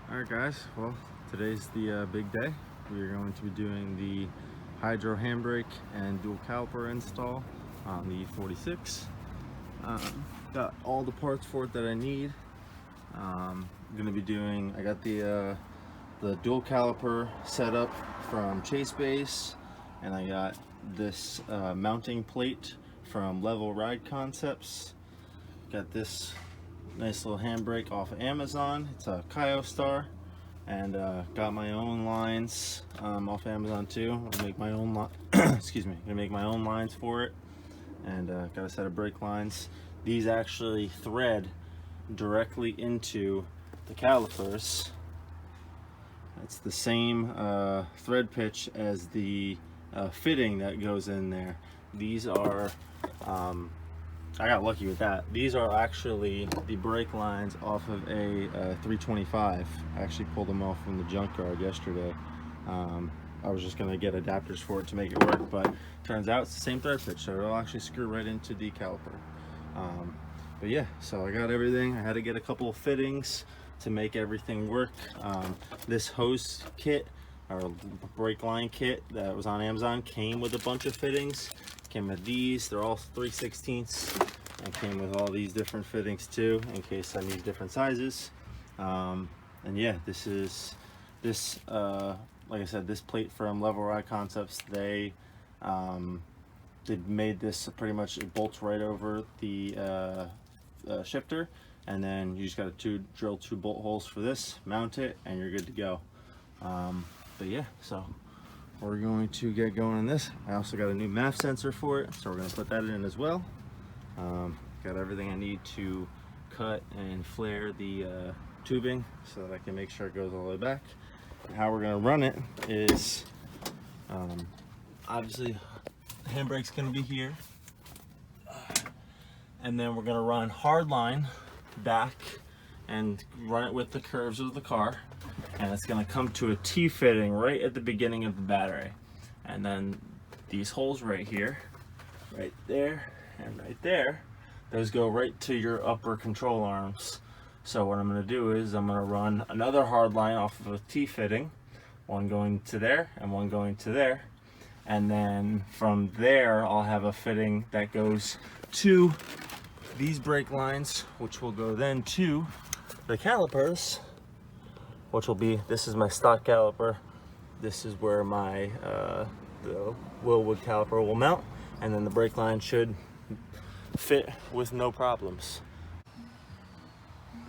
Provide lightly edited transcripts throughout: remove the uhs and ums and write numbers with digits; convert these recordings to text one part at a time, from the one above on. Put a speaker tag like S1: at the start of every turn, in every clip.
S1: Alright guys, well today's the big day. We are going to be doing the hydro handbrake and dual caliper install on the E46. Got all the parts for it that I need. I'm going to be doing, I got the dual caliper set up from Chase Base, and I got this mounting plate from Level Ride Concepts. Got this nice little handbrake off of Amazon. It's a Star, and got my own lines off Amazon too. I'm gonna make my own excuse me, gonna make my own lines for it, and got a set of brake lines. These actually thread directly into the calipers. It's the same thread pitch as the fitting that goes in there. These are I got lucky with that. These are actually the brake lines off of a 325. I actually pulled them off from the junkyard yesterday. I was just gonna get adapters for it to make it work, but turns out it's the same thread pitch, so it'll actually screw right into the caliper. But yeah, so I got everything. I had to get a couple of fittings to make everything work. This hose kit, or brake line kit that was on Amazon, came with a bunch of fittings. Came with these, they're all 3/16, and came with all these different fittings too, in case I need different sizes. And yeah, this is like I said, this plate from Level Ride Concepts. They made this pretty much, it bolts right over the shifter, and then you just got to drill 2 bolt holes for this, mount it, and you're good to go. But yeah, so we're going to get going on this. I also got a new MAF sensor for it, so we're going to put that in as well. Got everything I need to cut and flare the tubing so that I can make sure it goes all the way back. And how we're going to run it is, obviously the handbrake's going to be here, and then we're going to run hard line back and run it with the curves of the car, and it's going to come to a T-fitting right at the beginning of the battery. And then these holes right here, right there, and right there, those go right to your upper control arms. So what I'm going to do is I'm going to run another hard line off of a T-fitting, one going to there and one going to there, and then from there I'll have a fitting that goes to these brake lines, which will go then to the calipers, which will be, this is my stock caliper, this is where my the Willwood caliper will mount, and then the brake line should fit with no problems.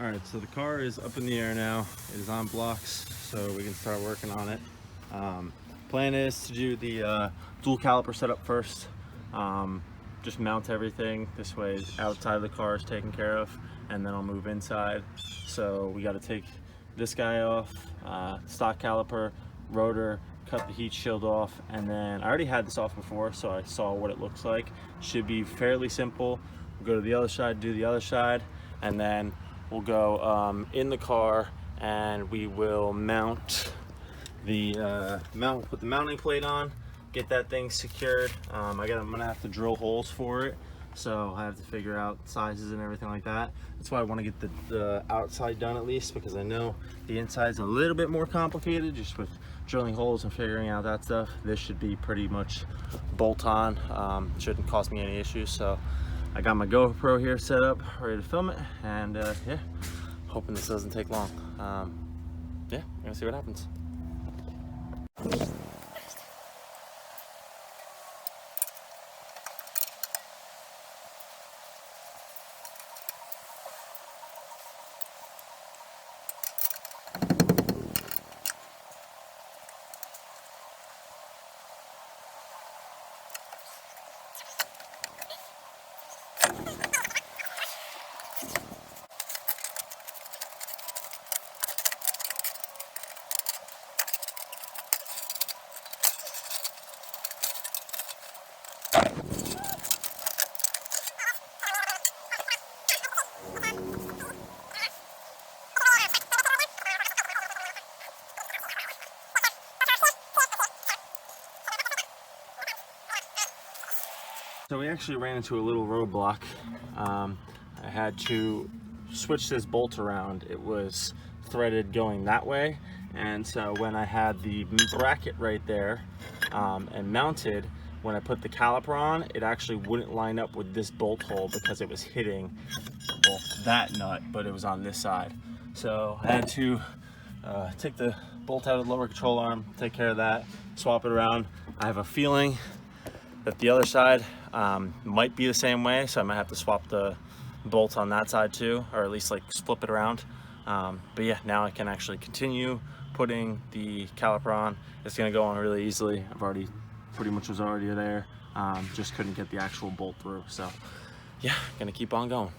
S1: All right, so the car is up in the air now. It is on blocks, so we can start working on it. Plan is to do the dual caliper setup first. Just mount everything this way, outside of the car is taken care of, and then I'll move inside. So we got to take this guy off, stock caliper, rotor, cut the heat shield off, and then I already had this off before, so I saw what it looks like. Should be fairly simple. We'll go to the other side, do the other side, and then we'll go in the car, and we will mount the put the mounting plate on, get that thing secured. I'm gonna have to drill holes for it, so I have to figure out sizes and everything like that. That's why I want to get the outside done at least, because I know the inside's a little bit more complicated just with drilling holes and figuring out that stuff. This should be pretty much bolt on. Shouldn't cost me any issues. So I got my GoPro here set up, ready to film it, and yeah, hoping this doesn't take long. Yeah, we're gonna see what happens. So we actually ran into a little roadblock. I had to switched this bolt around, it was threaded going that way, and so when I had the bracket right there and mounted, when I put the caliper on, it actually wouldn't line up with this bolt hole because it was hitting, well, that nut, but it was on this side. So I had to take the bolt out of the lower control arm, take care of that, swap it around. I have a feeling that the other side might be the same way, so I might have to swap the bolt on that side too, or at least like flip it around. But yeah, now I can actually continue putting the caliper on. It's gonna go on really easily. I've already pretty much was already there, just couldn't get the actual bolt through. So yeah, gonna keep on going.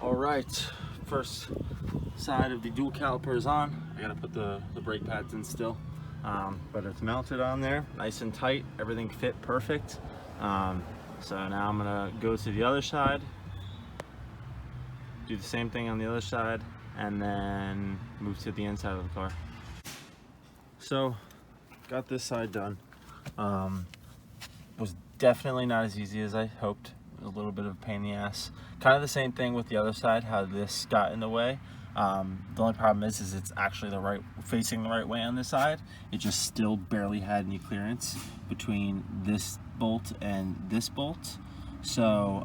S1: All right, first side of the dual caliper is on. I gotta put the brake pads in still, but it's mounted on there, nice and tight. Everything fit perfect. So now I'm gonna go to the other side, do the same thing on the other side, and then move to the inside of the car. So, got this side done. Was definitely not as easy as I hoped. A little bit of a pain in the ass. Kind of the same thing with the other side, how this got in the way. The only problem is it's actually facing the right way on this side. It just still barely had any clearance between this bolt and this bolt. So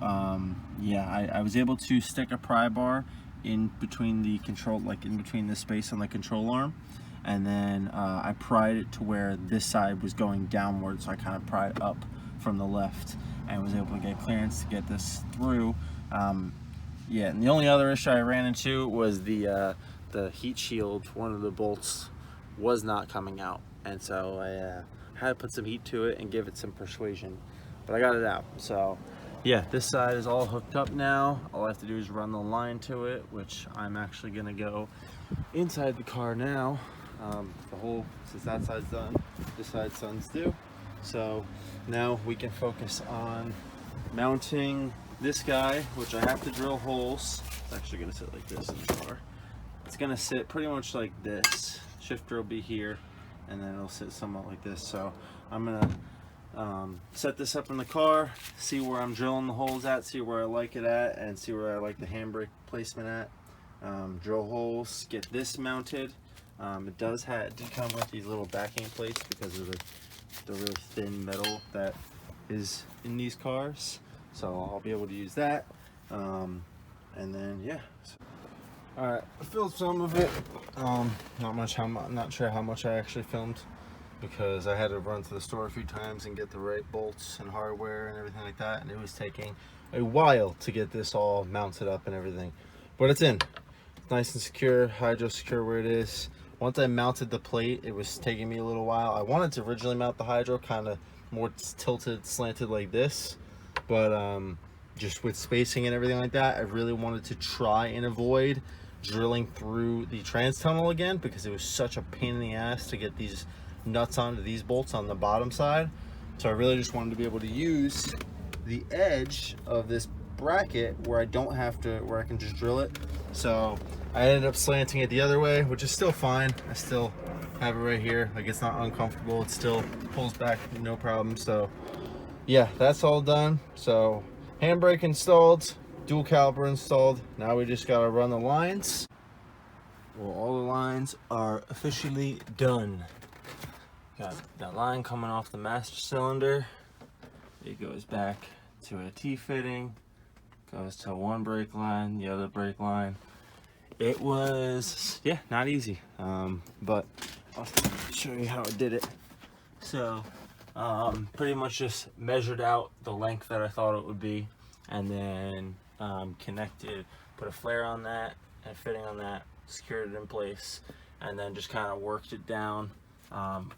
S1: yeah, I was able to stick a pry bar in between the control, like in between the space on the control arm, and then I pried it to where this side was going downward, so I kind of pried up from the left and was able to get clearance to get this through. Yeah, and the only other issue I ran into was the heat shield. One of the bolts was not coming out, and so I had to put some heat to it and give it some persuasion, but I got it out. So yeah, this side is all hooked up now. All I have to do is run the line to it, which I'm actually gonna go inside the car now. Since that side's done, this side's done too. So now we can focus on mounting this guy, which I have to drill holes. It's actually gonna sit like this in the car. It's gonna sit pretty much like this. Shifter will be here, and then it'll sit somewhat like this. So I'm gonna set this up in the car, see where I'm drilling the holes at, see where I like it at, and see where I like the handbrake placement at. Drill holes, get this mounted. It did come with these little backing plates because of the really thin metal that is in these cars, so I'll be able to use that. And then yeah, all right, I filmed some of it. Not much. I'm not sure how much I actually filmed because I had to run to the store a few times and get the right bolts and hardware and everything like that, and it was taking a while to get this all mounted up and everything, but it's in. It's nice and secure, hydro secure where it is. Once I mounted the plate, it was taking me a little while. I wanted to originally mount the hydro kind of more tilted, slanted like this, but just with spacing and everything like that, I really wanted to try and avoid drilling through the trans tunnel again, because it was such a pain in the ass to get these nuts onto these bolts on the bottom side. So I really just wanted to be able to use the edge of this bracket where I don't have to, where I can just drill it. So I ended up slanting it the other way, which is still fine. I still have it right here. Like, it's not uncomfortable. It still pulls back, no problem. So yeah, that's all done. So handbrake installed, dual caliper installed. Now we just gotta run the lines. Well, all the lines are officially done. Got that line coming off the master cylinder. It goes back to a T-fitting, goes to one brake line, the other brake line. It was, yeah, not easy, but I'll show you how I did it. So pretty much just measured out the length that I thought it would be, and then connected, put a flare on that and fitting on that, secured it in place, and then just kind of worked it down.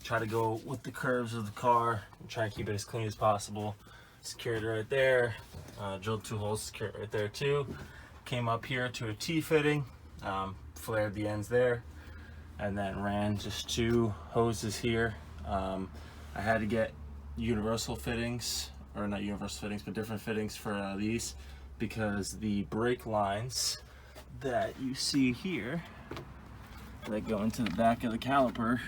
S1: Try to go with the curves of the car and try to keep it as clean as possible. Secured it right there, drilled 2 holes, secured it right there too. Came up here to a T-fitting, flared the ends there, and then ran just 2 hoses here. I had to get universal fittings, or not universal fittings, but different fittings for these, because the brake lines that you see here that go into the back of the caliper.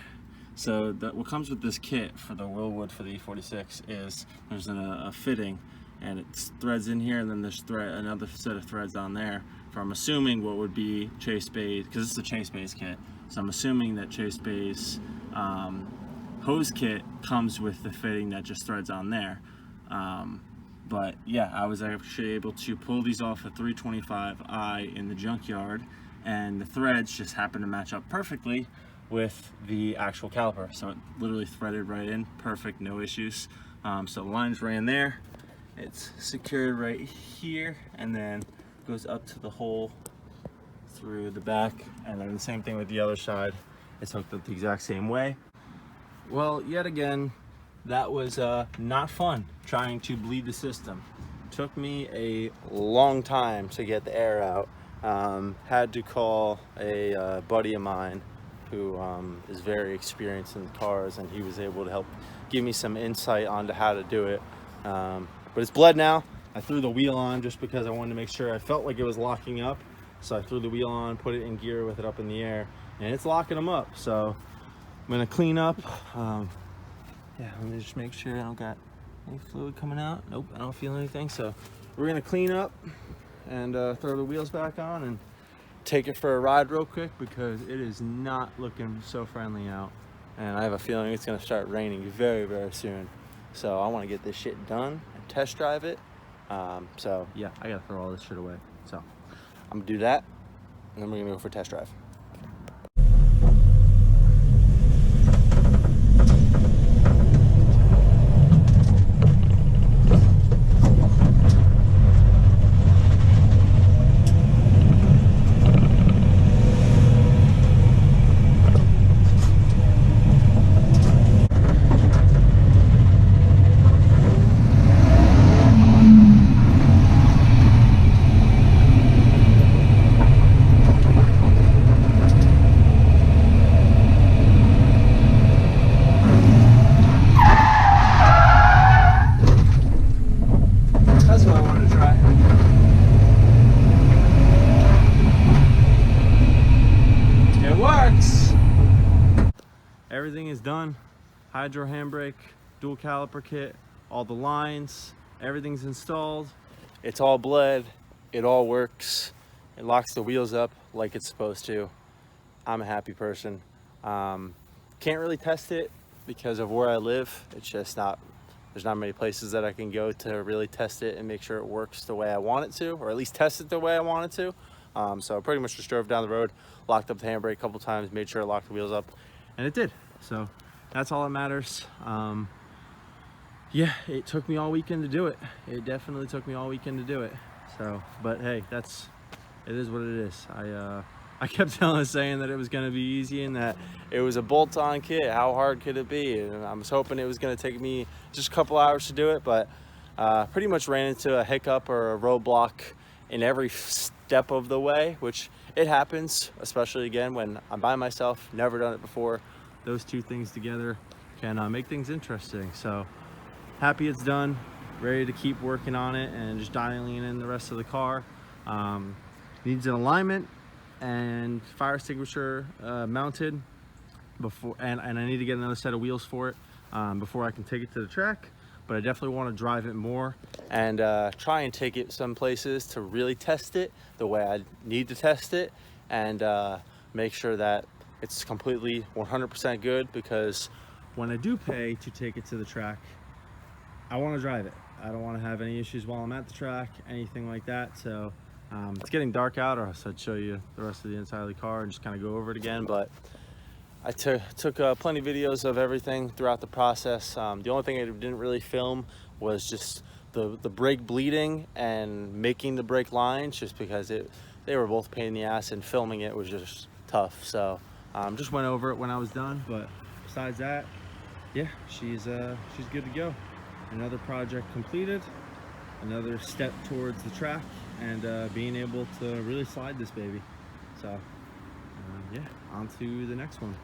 S1: So that what comes with this kit for the Willwood for the E46 is there's a fitting, and it's threads in here, and then there's another set of threads on there for, I'm assuming, what would be Chase Bay's, because it's a Chase Bay's kit. So I'm assuming that Chase Bay's hose kit comes with the fitting that just threads on there. But yeah, I was actually able to pull these off at 325i in the junkyard, and the threads just happen to match up perfectly with the actual caliper. So it literally threaded right in, perfect, no issues. So the lines ran there, it's secured right here, and then goes up to the hole through the back, and then the same thing with the other side. It's hooked up the exact same way. Well, yet again, that was not fun trying to bleed the system. Took me a long time to get the air out. Had to call a buddy of mine who is very experienced in cars, and he was able to help give me some insight onto how to do it. But it's bled now. I threw the wheel on just because I wanted to make sure. I felt like it was locking up, so I threw the wheel on, put it in gear with it up in the air, and it's locking them up. So I'm gonna clean up. Yeah, let me just make sure I don't got any fluid coming out. Nope, I don't feel anything. So we're gonna clean up and throw the wheels back on and take it for a ride real quick, because it is not looking so friendly out, and I have a feeling it's gonna start raining very, very soon. So I want to get this shit done and test drive it. So yeah, I gotta throw all this shit away. So I'm gonna do that, and then we're gonna go for a test drive. Everything is done. Hydro handbrake, dual caliper kit, all the lines, everything's installed. It's all bled, it all works. It locks the wheels up like it's supposed to. I'm a happy person. Can't really test it because of where I live. It's just not, there's not many places that I can go to really test it and make sure it works the way I want it to, or at least test it the way I want it to. So I pretty much just drove down the road, locked up the handbrake a couple times, made sure I locked the wheels up, and it did. So that's all that matters. Yeah, it took me all weekend to do it. It definitely took me all weekend to do it. So, but hey, it is what it is. I kept saying that it was gonna be easy and that it was a bolt-on kit. How hard could it be? And I was hoping it was gonna take me just a couple hours to do it, but pretty much ran into a hiccup or a roadblock in every step of the way, which it happens, especially again when I'm by myself, never done it before. Those two things together can make things interesting. So happy it's done, ready to keep working on it and just dialing in the rest of the car. Needs an alignment and fire extinguisher mounted before, and I need to get another set of wheels for it before I can take it to the track. But I definitely want to drive it more and try and take it some places to really test it the way I need to test it, and make sure that it's completely 100% good, because when I do pay to take it to the track, I want to drive it. I don't want to have any issues while I'm at the track, anything like that. So it's getting dark out, or else I'd show you the rest of the inside of the car and just kind of go over it again. But I took plenty of videos of everything throughout the process. The only thing I didn't really film was just the brake bleeding and making the brake lines, just because they were both a pain in the ass, and filming it was just tough. So just went over it when I was done. But besides that, yeah, she's good to go. Another project completed, another step towards the track, and being able to really slide this baby. So yeah, on to the next one.